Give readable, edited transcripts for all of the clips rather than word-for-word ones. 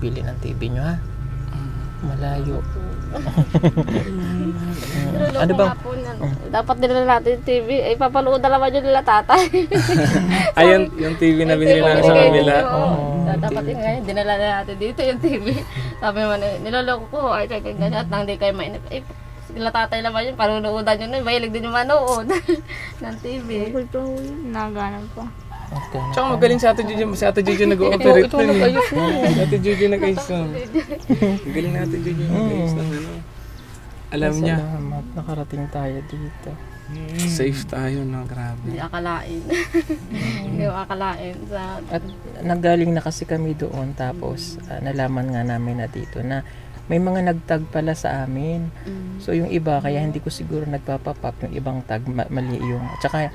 bibili ng TV nyo, ha? Malayo. Ano bang? Dapat nila natin yung TV. Eh, papanood na naman yun nila tatay. Ayun, yung TV na binili namin sa kabila. Dapat yun ngayon, dinala na natin dito yung TV. Sabi naman, niloloko ko, ay, ganyan, at nang di kayo mainip. Eh, sila tatay naman yun, panunuodan yun, mahilig din yung manood ng TV. Naganan pa. Okay. Tsaka magaling si Ate Jojo. Si Ate Jojo nag-ooperate Ito, nun eh. nag-ayos mo. Si Ate Jojo nag-ayos nun. Magaling na Ate Jojo nag-ayos ng ano. Alam niya. Salamat, nakarating tayo dito. Safe tayo, no? Grabe. Hindi akalain. Hindi ko akalain. At nanggaling na kasi kami doon, tapos nalaman nga namin na dito na may mga nagtag pala sa amin. So yung iba, kaya hindi ko siguro nagpapapap, yung ibang tag, mali yung, tsaka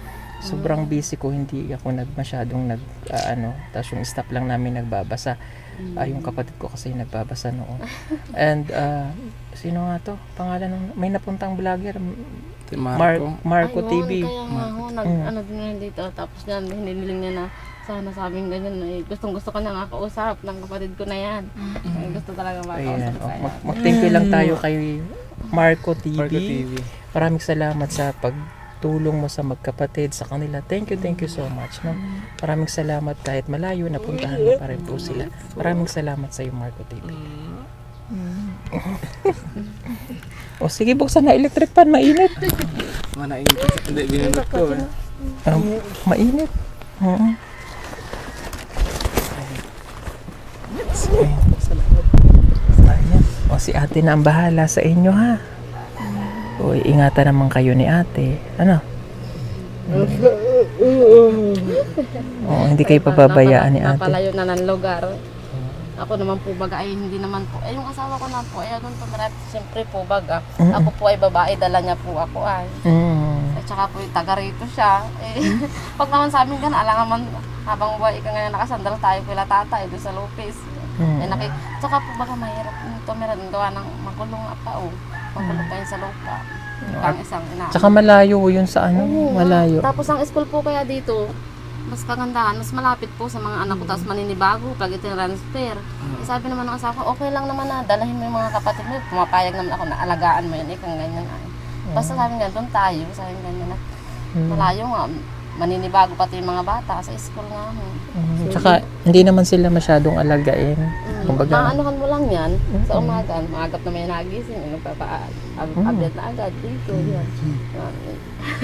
sobrang busy ko, hindi ako masyadong tapos yung staff lang namin nagbabasa. Yung kapatid ko kasi nagbabasa noon. And sino nga to? Pangalan ng, may napuntang vlogger, Marco TV. Kaya nga ako, ano din na dito. Tapos yan, hiniling niya na sana sa amin ganyan. Eh, gustong-gusto ko na nga kausap ng kapatid ko na yan. Eh, gusto talaga makausap ko kaya. Mag-thank you lang tayo kay Marco TV. Marco TV. Maraming salamat sa pagtulong mo sa magkapatid sa kanila. Thank you so much. No? Maraming salamat kahit malayo, napuntahan mo pa rin po sila. Maraming salamat sa iyo, Marco TV. O sige, buksan na electric fan, mainit. Manainit. Hindi, binunod ko eh. Mainit. O si ate na ang bahala sa inyo, ha. O ingatan naman kayo ni ate. Ano? O hindi kayo pababayaan ni ate. Napalayo na ng lugar. Ako naman po baga ay hindi naman po. Yung asawa ko na po ay anong tumarat. Siyempre po baga. Ako po ay babae, dala niya po ako ay. At saka po taga rito siya. Eh, pag naman sa amin gana, alam naman habang buhay ka ngayon nakasandal tayo kila tatay doon sa Lopez. Eh, tsaka po baga mahirap tumira ng gawa ng makulong pa o. Makulong kayo sa lupa. Ang isang ina. Tsaka malayo yun sa ano, malayo. Tapos ang school po kaya dito, mas kagandahan, mas malapit po sa mga anak ko, tapos maninibago pag iti-transfer. Sabi naman ng asawa ko, okay lang naman na, dalahin mo yung mga kapatid mo, pumapayag naman ako na alagaan mo yun, kung ganyan ay. Basta sabi nga, doon tayo, sabi ganyan na, malayo nga, maninibago pati yung mga bata sa school namin. Tsaka hindi naman sila masyadong alagain. Kumbaga, Maanuhan mo lang yan, sa umaga, maagap na may nagising, nagpapa-update na agad dito, yan.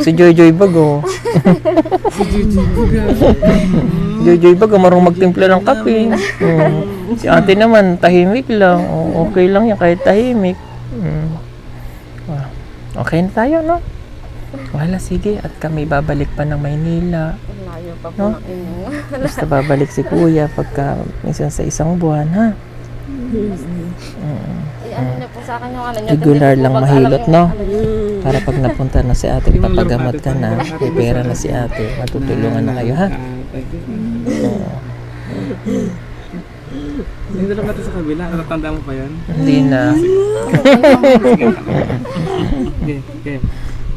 si Joy Bago. Joy Bago, marunong magtimpla ng kape. Si ate naman, tahimik lang. Okay lang yan, kahit tahimik. Okay na tayo, no? Wala, sige. At kami babalik pa ng Maynila. Layo pa po No? ng inyo. Basta babalik si kuya pagka minsan sa isang buwan, ha? Ano niya po sa akin yung ano niya. Regular lang mahilot, no? Para pag napunta na si ate, papagamot ka na, may pera na si ate, matutulungan na kayo, ha? Hindi lang natin sa kabila. Natatanda mo pa yan? Hindi na. Okay.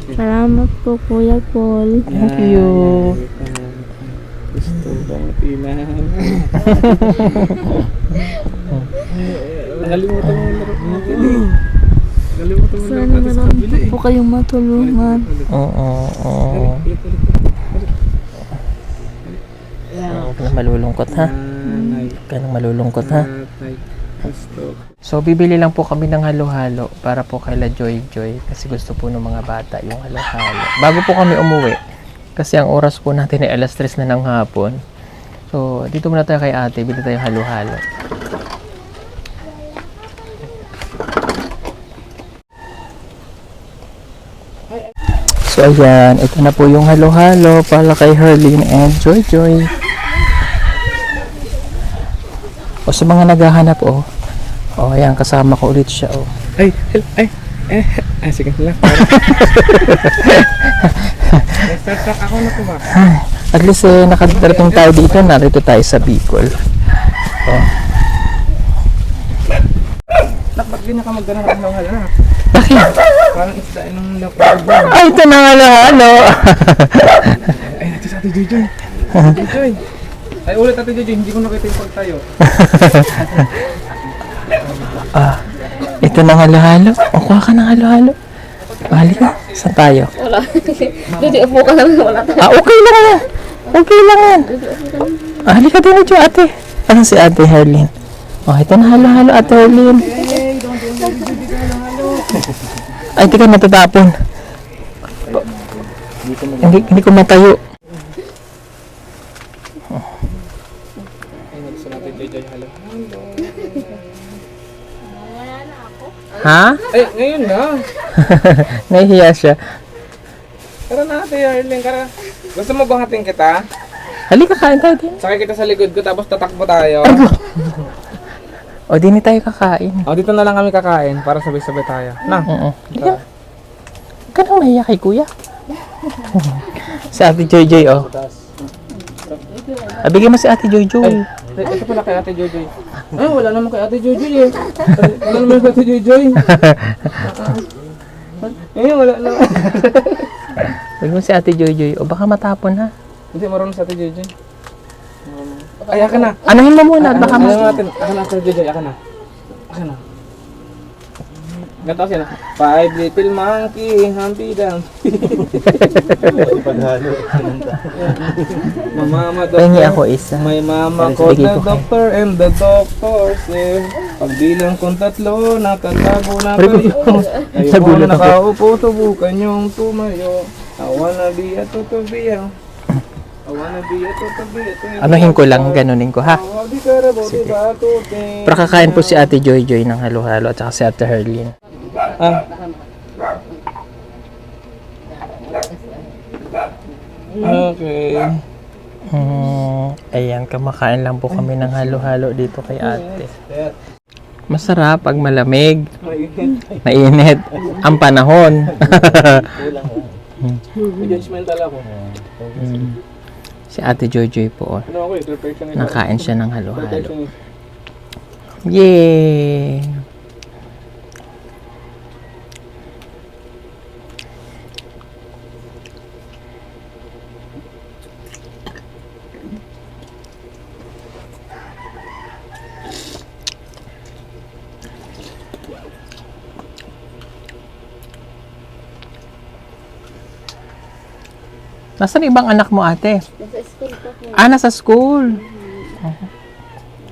Salamat po, Kuya Paul. Thank you. Gusto bang tinan? Nakalimutan mo yung laro natin eh. Nakalimutan mo yung laro natin sa kabila eh. Po kayong matulungan. Oo. Huwag na malulungkot, ha? Huwag ka nang malulungkot, ha? So, bibili lang po kami ng halo-halo para po kaila Joy kasi gusto po ng mga bata yung halo-halo. Bago po kami umuwi, kasi ang oras po natin ay alas 3 na ng hapon. So, dito muna tayo kay ate, bili tayo halo-halo. So, ayan, ito na po yung halo-halo para kay Herlene and Joy. O sa mga naghahanap, ayan, kasama ko ulit siya, Sige lang. Start ako na po ba? At least nakadarating tayo dito, narito tayo sa Bicol. Bakit ganyan ka magganap ng halo-halo? Bakit? Parang isda ng lapag. Ay, ito na halo-halo! Ay, natin sa Ate Joy. Ay, ulit Ate Joy, hindi ko nakita yung pagtayo. Ito na halo-halo. O, kuha ka ng halo-halo. Halika, saan tayo? Wala. Hindi, upo ka lang. Wala tayo. Okay lang yan. Okay lang yan. Halika din ito, ate. Ano si ate Herlin? Oh, ito na halo-halo, ate Herlin. Ay, di ka matatapon. Hindi ko matayo. Ha? Ay, ngayon na. Nahihiya siya. Tara na ate Arlene, tara. Gusto mo bang hating kita? Halika, kain tayo din. Sakay kita sa likod ko tapos tatakbo tayo. O, di tayo kakain. O, dito na lang kami kakain para sabay-sabay tayo. Na. Oo. Hindi ka nang mahiya kay kuya. Si ate Joy Joy, oh. Bigyan mo si ate Joy Joy. Ito pala kay ate Jojoy. Ay, wala naman kay ate Jojoy eh. Wala naman kay ate Jojoy. Eh, wala naman. Bigyan mo si ate Joy Joy. O, baka matapon ha. Hindi, marunong sa ate Jojoy. Ay, akin na. Anahin mo muna at baka Ano mas... natin? Akin na ate Jojoy, akin na. Akin na. Ganito kasi na. 5 little monkey, Humpty Dumpty. Mama, Pahingi ako isa. may mama Alis, ko bigay the ko kayo. doctor and the doctor said pagbilang kong 3, nakatago na Aray ko. kayo. Ayoko Nagulat ako. nakaupo, subukan yung tumayo. I wanna be a tutubiya. I wanna be a tutubiya. Anuhin ko lang, ganunin ko ha. Sige. Pero kakain po si ate Joy Joy ng halo-halo at saka si ate Herlin. Ah. Okay. Ayan, kumakain lang po kami ng halo-halo dito kay ate. Masarap pag malamig, mainit, ang panahon. May judgmental ako. Si ate Joy Joy po, oh. Ano ako eh, perfectionist. Nakain siya ng halo-halo. Perfectionist. Yay! Nasaan ibang anak mo, ate? Nasa school pa po. Nasa school.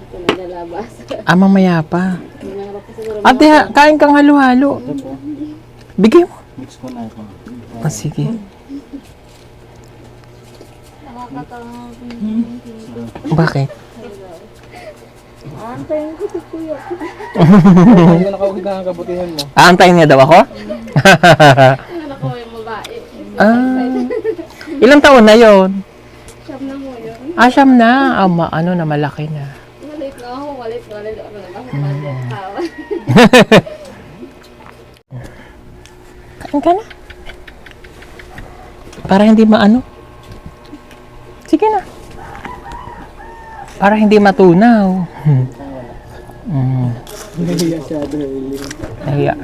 Ito nalalabas. Mamaya pa. Nangarap ko siguro. Ate, kain kang halo-halo. Bigay mo. Sige. Bakit? Antayin ko si kuya. Hindi ka nakawagid na ang kabutihan mo. Aantayin niya daw ako? Ano ko yung babae. Ilang taon na yon? Siyam na mo yun. Siyam na. Ano na, malaki na. Walit na ako. Walit. Ako na lang. Walit. Tawa. Kain ka na. Para hindi maano. Sige na. Para hindi matunaw. Nahiya siya doon. Nahiya.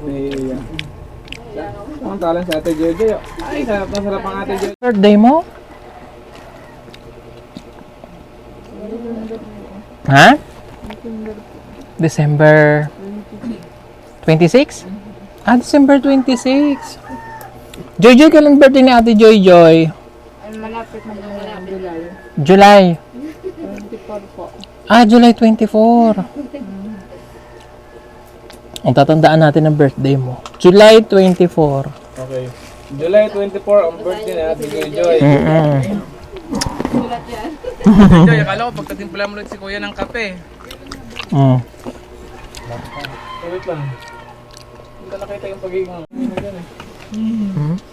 Nahiya. Ang talang sa ate Jojo. Ay, sarap na sarap ang ate Jojo. Birthday mo? Ha? December 26? December 26. Joy Joy, kailan birthday ni ate Joy Joy? Malapit na July. July. 24 po. July 24. Ang tatandaan natin ang birthday mo. July 24. Okay. July 24 ang birthday ni ate Joy. Sulat yan. Joy, akala ko pagkatimpla mo lang si kuya ng kape. Wait lang. Hindi ka nakita yung pagiging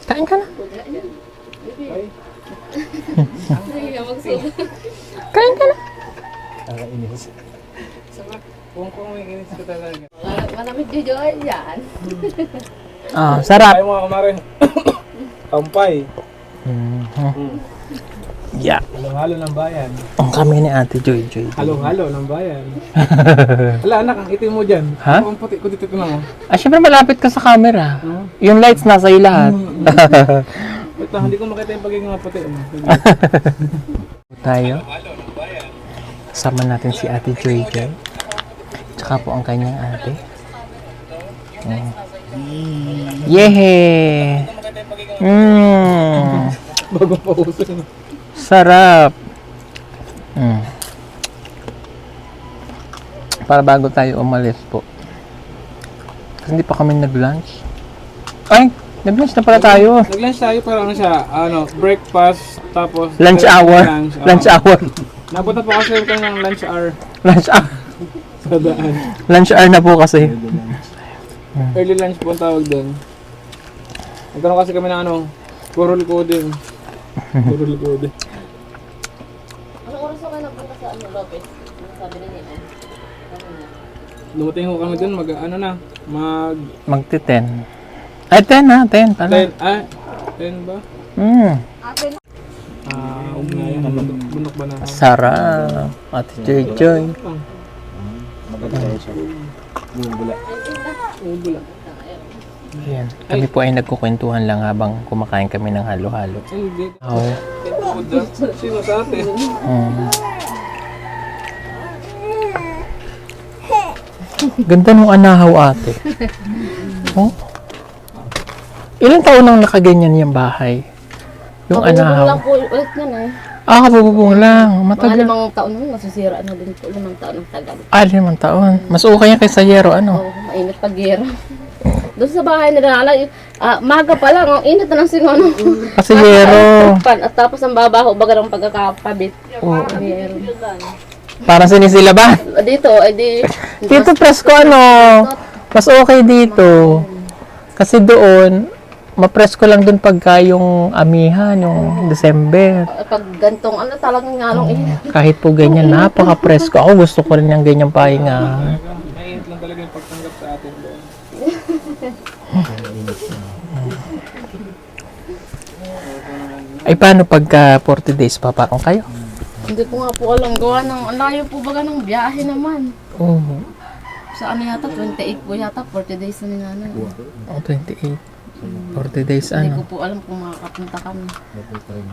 Kain ka na. Sige ka magsulat. Kain ka na. Kung may inis ka talaga. Malamig Jojoy yan. Sarap. Ayaw mga kumare. Kampay. Yeah. Halo-halo ng bayan. Ang kami ni ate Joy Joy. Halo-halo ng bayan. Ala anak, ang itim mo dyan. Ha? Ang puti ko dito mo. Syempre malapit ka sa camera. Yung lights nasa iyo lahat. Wait lang, hindi ko makita yung pagiging puti mo. Tayo. Kasama natin si ate Joy Joy. Tsaka po ang kanyang ate. Yehe! Bagong pauso. Sarap! Para bago tayo umalis po. Kasi hindi pa kami nag-lunch. Ay! Nag-lunch na pala tayo. Nag-lunch tayo para ano siya, breakfast, tapos... Lunch hour. Lunch hour. Napunta po kasi kami ng lunch hour Lunch hour. sa daan. Lunch hour na po kasi. Early lunch po ang tawag doon. Nagkaroon kasi kami ng kurul coding. Kurul coding. Anong oras ako nagpunta sa Lopez? Sabi na niya. Dumating ko kami doon, Magti-10. Ay, 10 na. 10 pala. 10 ba? Ugnayan. Bunok ba na? Sarap. Ate Joy Joy. Bula. Ayan. Kami po ay nagkukwentuhan lang habang kumakain kami ng halo-halo. Hindi. Oh. Sino sa atin? Ganda nung anahaw ate. Oh. Ilang taon nang nakaganyan yung bahay? Yung Lang anahaw. po ulit yan eh. Kabubong lang. Mga Matagal. 5 taon na masisira na din po. 5 taon ng tagal. 5 taon. Mas okay yan kaysa Yero, ano? Oo, mainit pag gera. Doon sa bahay nila, maga pa lang, ang init na ng singono. Kasi Yero. At tapos ang babaho, baga ng pagkakapabit. Oo. Yero. Parang sinisila ba? Dito, di... Dito presko ano. Mas okay dito. Kasi doon, mapresko lang doon pagka yung amihan, yung December. Pag gantong, talagang ngalong init. Kahit po ganyan, napaka-presko. Ako gusto ko rin ng ganyang pahinga. Mainit lang talaga yung pagtanggap sa atin doon. Ay, paano pagka 40 days pa parang kayo? Hindi ko nga po alam, gawa ng, ang layo po baga ng biyahe naman. Oo. Sa ano yata, 28 po yata, 40 days na ni nanay. 28. 40 days Hindi ko ano? po alam kung makakapunta kami.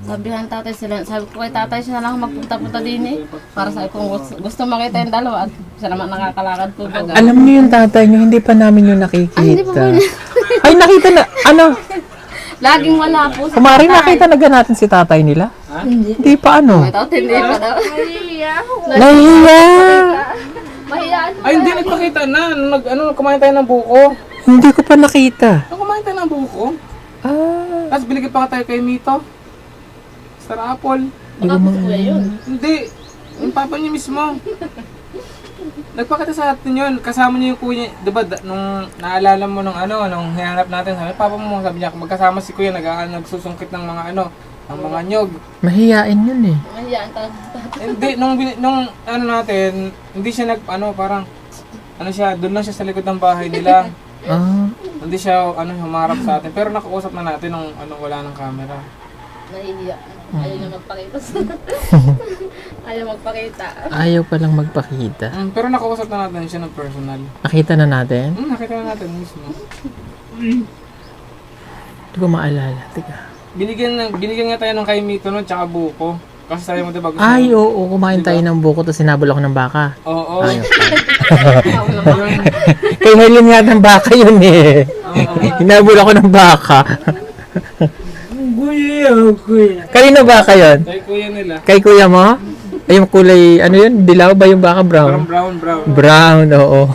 Sabihan tatay sila, sabi ko kay tatay siya na lang magpunta-punta din eh. Para sa kung gusto makita yung dalawa at siya naman nakakalakad po baga. Alam niyo yung tatay niyo, hindi pa namin yung nakikita. Ay, hindi pa po niya. Ay, nakita na, ano? Laging wala po sa Kumarin tatay. nakita na natin si tatay nila? Hindi pa ano? May tao, hindi pa daw. Nahiya! Mahiyaan mo. Ay, hindi nagpakita na. Kumain tayo ng buko. Hindi ko pa nakita. Kumain tayo ng buko. Ah, Tapos binigyan pa tayo kay Mito. Star Apple. Baka po kuya yun. Hindi. Yung papa niya mismo. Nagpakita sa atin yun. Kasama niya yung kuya. Diba, nung naalala mo nung nung hinanap natin, sabi, papa mo, sabi niya, magkasama si kuya, nagsusungkit ng mga ng mga nyog. mahiyain yun eh. Mahiyaan tayo. Hindi, nung natin, hindi siya parang, siya, doon lang siya sa likod ng bahay nila. Ah, Hindi siya, humarap sa atin. Pero nakausap na natin nung, wala ng camera. Nahihiya. Ayaw na magpakita. Ayaw magpakita. ayaw palang magpakita. Pero nakausap na natin siya ng personal. Nakita na natin? Nakita na natin mismo. Hindi ko maalala. Teka. Binigyan nga tayo ng kay Mito no, tsaka buko. Kasi sabi mo diba gusto Ay, oo. Kumain tayo ng buko tapos sinabol ako ng baka. Oo. Ayaw. Yun. Kay Helen nga ng baka yun eh. Hinabol ako ng baka. Kuya. Kanino baka yun? Kay kuya nila. Kay kuya mo? Ay, yung kulay, ano yun? Dilaw ba yung baka? Brown? Brown. Brown, oo.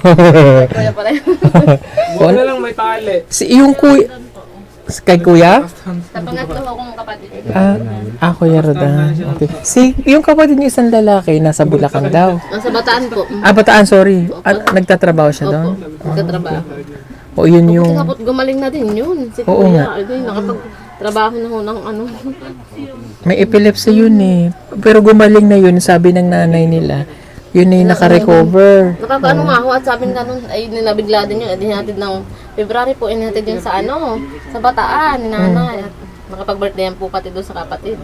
Kuya pala yun. Buko na lang may tali. Yung kuya... Kay kuya? Sa pangatlo kong kapatid. Kuya Rodan. Okay. Yung kapatid niyo isang lalaki, nasa Bulacan daw. Nasa Bataan po. Bataan, sorry. Nagtatrabaho siya doon? Nagkatrabaho. O yun Buti yung... nga po't gumaling na din yun. Si Oo Kuya, nga. nakapagtrabaho na ho ng May epilepsy yun eh. Pero gumaling na yun, sabi ng nanay nila. Yun ay naka-recover. Nakakaano nga ho at sabi nga nun, ay nilabigla din yun. Dinatid ng February po, inatid yun sa sa Bataan, ni nanay. At nakapag-birthday po pati doon sa kapatid.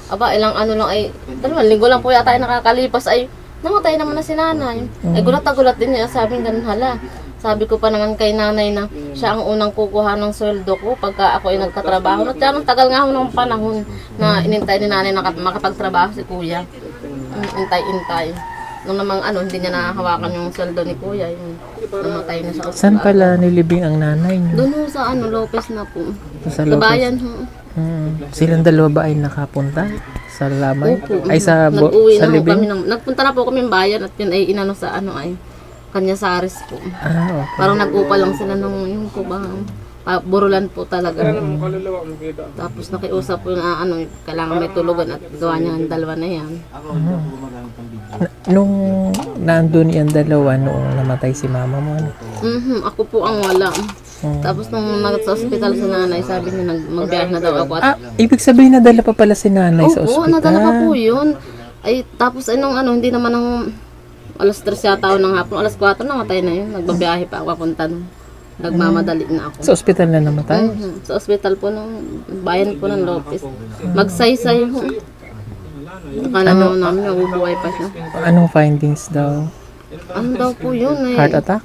Aba, ilang lang ay, 2 linggo lang po yata ay nakakalipas ay, namatay naman na si nanay. Ay gulat na gulat din niya, sabi ganun hala. Sabi ko pa naman kay nanay na siya ang unang kukuha ng sweldo ko pagka ako ay nagkatrabaho. At yan, tagal nga ho ng panahon na inintay ni nanay na makapagtrabaho si kuya. Intay-intay. nung namang hindi niya nahahawakan yung sweldo ni kuya, yung namatay na sa Saan pala nilibing ang nanay niyo? Doon ho sa Lopez na po. Sa Sa bayan ho. Silang dalawa ba ay nakapunta sa lamay? Opo. Ay sa Nag-uwi sa na ho kami libing? nagpunta na po kami ng bayan at yun ay inano sa ay Kanyasares po. Ah, okay. Parang nag-upa lang sila nung yung po bang burulan po talaga. Kaluluwa mo kita. Tapos nakiusap po na kailangan may tulugan at gawa niya ang dalawa na yan. Nung nandun yung dalawa noong namatay si mama mo, ano? Ako po ang wala. Tapos nung sa ospital si nanay, sabi niya magbiyahe na daw ako. At, Ibig sabihin nadala pa pala si nanay sa opo, ospital. nadala pa po yun. Ay, tapos nung hindi naman ng alas 3 yata o ng hapon, alas 4 namatay na yun. Nagbabiyahe pa ako papunta nun. Nagmamadali na ako. Sa ospital na namatay? Sa ospital po ng bayan po ng Lopez. Magsaysay ho. Akala namin nabubuhay pa siya. Anong findings daw? Ano daw po yun eh. Heart attack?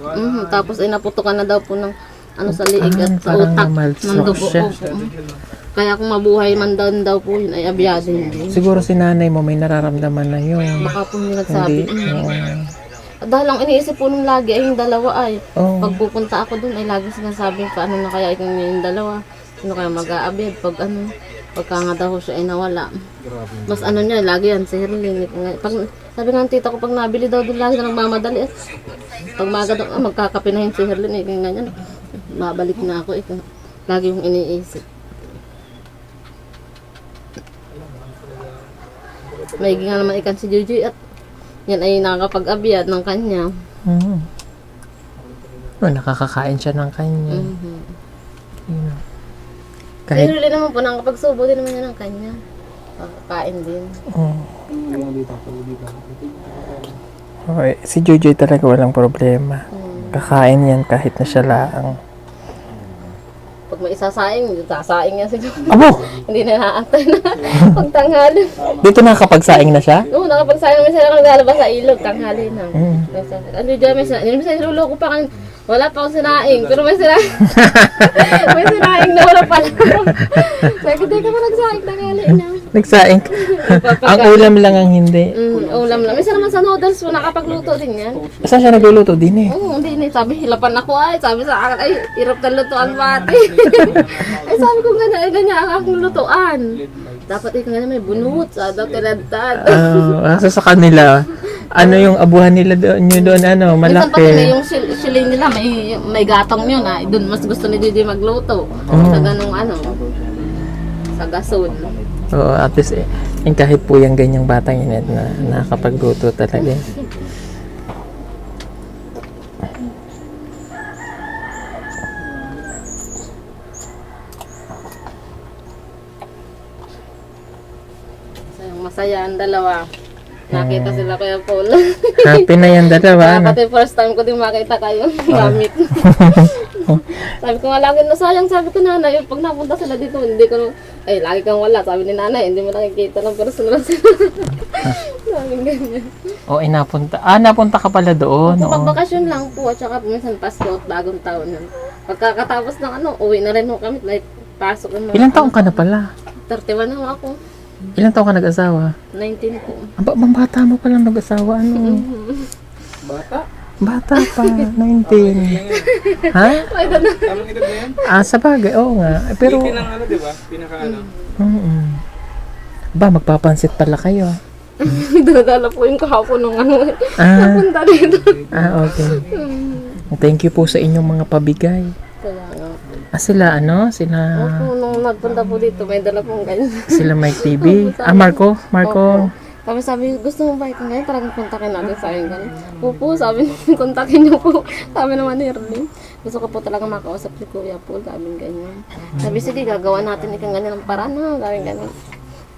Tapos naputukan na daw po ng sa liig at sa parang utak ng na-malstroke dugo. siya. Opo. Kaya kung mabuhay man daw po yun ay abiyado hindi. Siguro si nanay mo may nararamdaman na yun. Baka po hindi nagsabi. Hindi. Dahil ang iniisip po nung lagi ay yung dalawa ay. Oo. Pag pupunta ako dun ay lagi sinasabing paano na kaya yung dalawa. Sino kaya mag-aabid pag pagka nga daw siya ay nawala. Mas niya, lagi yan, si Herling. Pag, sabi nga ng tita ko, pag nabili daw doon lagi na nagmamadali. Pag maga daw, magkakape na yun si Herling. Ganyan, mabalik na ako. Lagi yung iniisip. May nga naman ikan si Jujuy at yan ay nakakapag-abiyad ng kanya. Nakakakain siya ng kanya. Yun. Si Kahit, Herling naman po, nakakapagsubo din naman niya ng kanya. Kakain din. okay. Si Jojoy talaga walang problema. Kakain yan kahit na siya lang. Pag may isasaing, sasaing yan siguro. Abo! Hindi na naantay na pagtanghali. Dito nakakapagsaing na siya? Oo, nakapagsaing naman sila naglalabas sa ilog, tanghali na. Ano dyan, may sinuloko pa kan. Wala pa akong sinaing, pero may sinaing. May sinaing na wala pala. Sabi ko, di ka pa nagsaing tanghali na. Nagsaing. Ang ulam lang ang hindi. Ulam lang. Minsan naman sa noodles po, nakapagluto din yan. Saan siya nagluluto din eh? Oo, hindi. Sabi, hilapan ako ay. Sabi sa akin, ay, hirap na lutuan pati. Ay, sabi ko, ganyan ang aking lutuan. Dapat ikaw nga may bunot, sa daw tinadtad. Kasi sa kanila, ano yung abuhan nila doon, nyo doon, Minsan pati malaki. yung siling nila, may gatong yun ah. Doon mas gusto ni Didi magluto. Sa ganung sa gasol. Oo, at least, yung kahit po yung ganyang batang init na nakakapagluto talaga. Masaya ang dalawa. Nakita sila Kuya Paul. Happy na yung dalawa. Pati first time ko din makita kayo gamit. Sabi ko nga lagi na sayang, sabi ko nanay, pag napunta sila dito, hindi ko, ay lagi kang wala, sabi ni nanay, hindi mo nakikita ng personal sila. Sabi ganyan. Oo, napunta ka pala doon. Kung Oo. pagbakasyon lang po, at saka minsan Pasko at bagong taon yun. Pagkakatapos ng uwi na rin ho kami, like, pasok ng Ilang taong ka na pala? 31 na ho ako. Ilang taong ka nag-asawa? 19 po. Ang bata mo pa lang nag-asawa, Bata? Bata pa, 19. Ha? Ay, doon na. Tamang edad na yan? Sa bagay, oo nga. Pero, Pinang di ba? Pinaka ba, magpapansit pala kayo. Dinadala po yung kahapon ng Ah, napunta dito. okay. Thank you po sa inyong mga pabigay. Kaya nga. Sila, Sila, Opo, nung nagpunta po dito, may dala pong ganyan. sila Mike TV. Marco. Tapos sabi, gusto mo ba itong ganyan? Talagang kontakin natin sa akin ganyan. Opo, sabi niya, kontakin niyo po. Sabi naman ni Erling. Gusto ko po talaga makausap si Kuya Paul. Sabi ganyan. Sabi, sige, gagawa natin ikang ganyan ng paraan na. Sabi ganyan.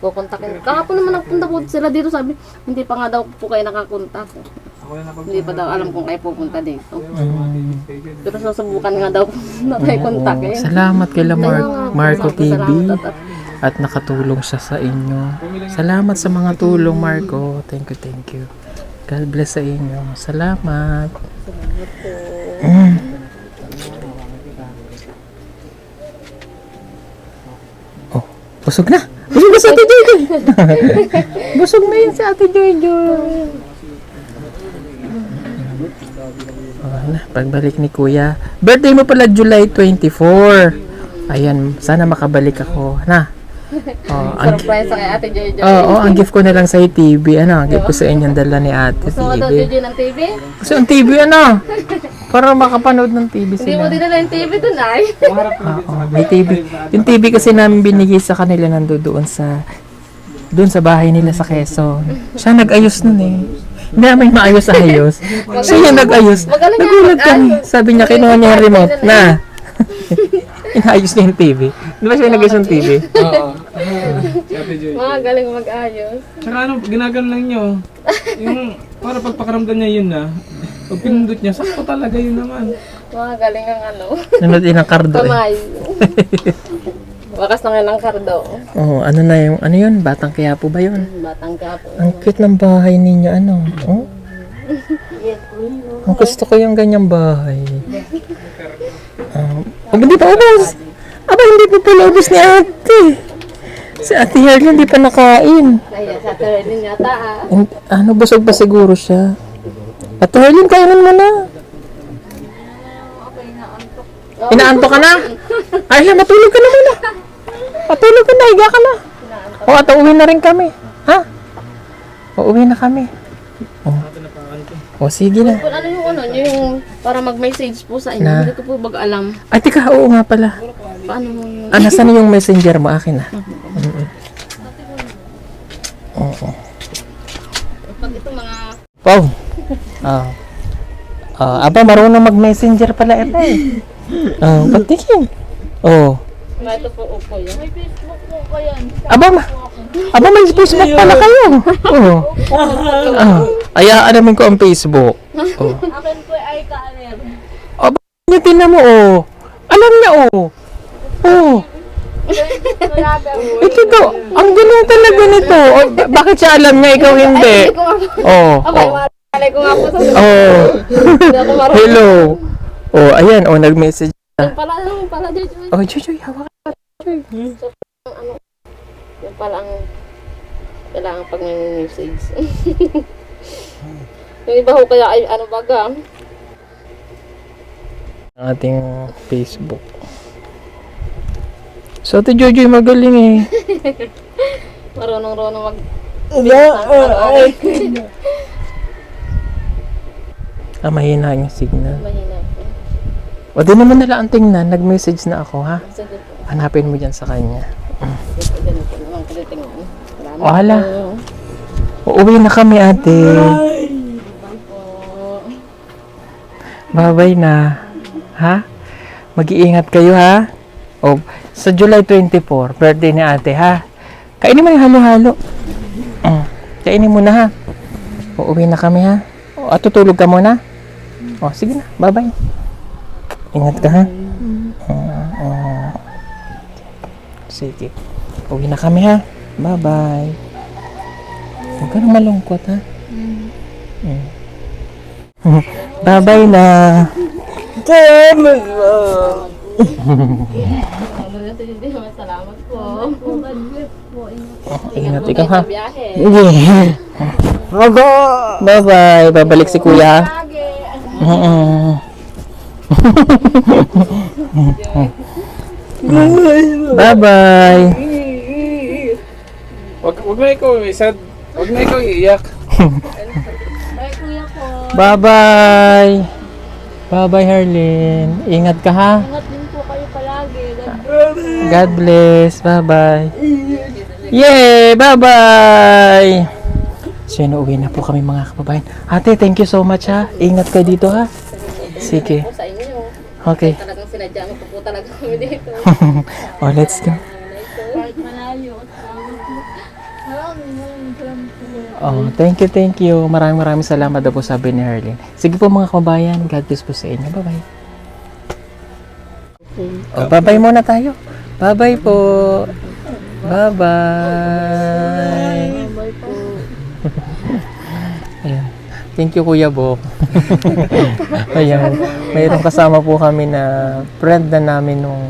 Kukontakin. Kahapon naman nagpunta po sila dito. Sabi, hindi pa nga daw po kayo nakakontak. Hindi pa daw alam kung kayo pupunta dito. Pero susubukan nga daw na tayo kontakin. Salamat kay Marco TV. Salamat At nakatulong siya sa inyo. Salamat sa mga tulong, Marco. Thank you. God bless sa inyo. Salamat. Oh, busog na. Busog na si Ate Jojo. Busog na yun si Ate Jojo. Pagbalik ni Kuya. Birthday mo pala July 24. Ayan, sana makabalik ako. Na. Surprise kay Ate Jojo. Ang gift ko na lang sa TV. Ang gift ko sa inyo dala ni Ate Gusto mo daw TV. Jojo ng TV? Kasi ang TV para makapanood ng TV Hindi mo sila. dinala yung TV dun ay. May TV. Yung TV kasi namin binigay sa kanila doon sa bahay nila sa Quezon. Siya nag-ayos nun eh. Hindi namin maayos-ayos. Siya yung nag-ayos. Magaling nga Nagulat kami. mag-ayos. Sabi niya, kinuha niya yung remote na. Inaayos niya yung TV. Di ba siya nag-ayos yung TV? Oo. Si Ate Joy. Mga galing mag-ayos. Tsaka ginagano lang nyo. Yung, para pagpakaramdam niya yun na. Pag pinindot niya, sakto talaga yun naman. Mga galing ang Nanood din ng kardo eh. kamay. Wakas na nga ng kardo. Ano na yung, ano yun? Batang Quiapo ba yun? Batang kapo. Ang cute ng bahay ninyo, Ang gusto ko yung ganyang bahay. Hindi pa ubos. Hindi pa pala ubos ni ate. Si Ate Harley hindi pa nakain. Kaya sa din yata Busog pa siguro siya. Ate Harley, kainin mo na. Inaantok ka na? Ay, matulog ka na muna. Matulog ka na, higa ka na. Ate, uwi na rin kami. Ha? Uuwi na kami. Sige na. Kung ano yung para mag-message po sa inyo, Na. hindi ko po alam. Ay, tika, oo nga pala. Paano mo yung... Nasaan yung messenger mo? Akin na. Oo. Pag ito mga... Pau. Marunong mag-messenger pala ito eh. Patikin. Ito po upo yan. May Facebook po ko yan. May Facebook pala kayo. Ayaan namin ko ang Facebook. Akin po ay kaaner. Niya tinan mo, Alam niya, Ito to, ang galing talaga nito. Bakit siya alam niya, ikaw hindi? Malay ko nga po sa... Hindi ako marunong. Hello. Ayan, nag-message. Yung pala, Jojo. Joy, hawak ka. Yung pala ang... Kailangan pag may message. Yung iba ho kaya ay ano baga. Ating Facebook. So, Ate Jojo, magaling eh. Marunong mag... Mahina yung signal. Mahina po. Di naman nila ang tingnan. Nag-message na ako, ha? Sige po. Hanapin mo dyan sa kanya. Ganun po naman kalitingin. Salamat Wala. po. Uuwi na kami, ate. Bye-bye na. Ha? Mag-iingat kayo, ha? Sa July 24, birthday ni ate, ha? Kainin mo yung halo-halo. Kainin mo na, ha? Uuwi na kami, ha? At tutulog ka muna? Sige na. Bye-bye. Ingat ka, ha? Sige. Uwi na kami, ha? Bye-bye. Huwag ka nang malungkot, ha? Bye-bye na. Salamat po. Ingat ikaw, ha? Biyahe. Bye-bye. Babalik si kuya. Bye-bye. Wag na ikaw sad. Wag na ikaw iiyak. Bye-bye. Bye-bye, Harlin. Ingat ka, ha? Ingat din po kayo palagi. God bless. Bye-bye. Yay! Bye-bye! So yun, uwi na po kami mga kababayan. Ate, thank you so much, ha? Ingat kayo dito, ha? Sige. Po sa inyo. Okay. Talagang sinadya mo po talaga kami dito. Let's go. Kahit malayo. Thank you. Maraming salamat daw po sabi ni Harlin. Sige po mga kababayan. God bless po sa inyo. Bye-bye. Bye-bye muna tayo. Bye-bye po. Bye-bye. Bye po. Ayan. Thank you, Kuya Bok. Ayan. Mayroong kasama po kami na friend na namin nung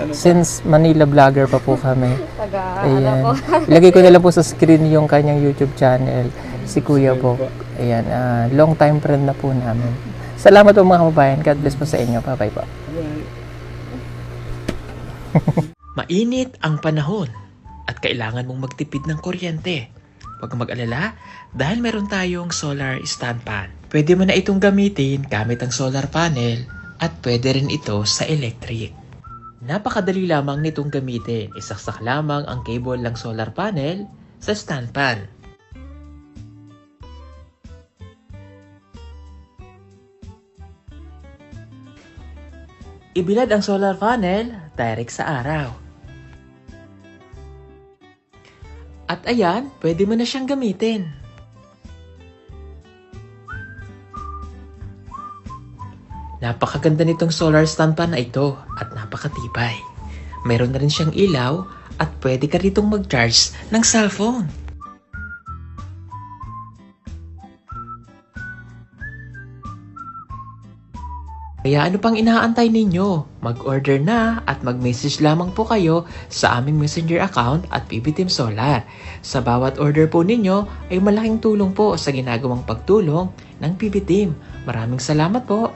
since Manila vlogger pa po kami. Taga, Ayan. Ilagay ko na lang po sa screen yung kanyang YouTube channel, si Kuya Bok. Ayan, long time friend na po namin. Salamat po mga kababayan. God bless po sa inyo. Bye-bye po. Mainit ang panahon at kailangan mong magtipid ng kuryente. Huwag kang mag-alala dahil meron tayong solar stand fan. Pwede mo na itong gamitin gamit ang solar panel at pwede rin ito sa electric. Napakadali lamang nitong gamitin. Isaksak lamang ang cable ng solar panel sa stand fan. Ibilad ang solar panel direct sa araw. At ayan, pwede mo na siyang gamitin. Napakaganda nitong solar stand fan na ito at napakatibay. Mayroon na rin siyang ilaw at pwede ka ritong mag-charge ng cellphone. Kaya ano pang inaantay ninyo? Mag-order na at mag-message lamang po kayo sa aming messenger account at PB Team Solar. Sa bawat order po ninyo ay malaking tulong po sa ginagawang pagtulong ng PB Team. Maraming salamat po!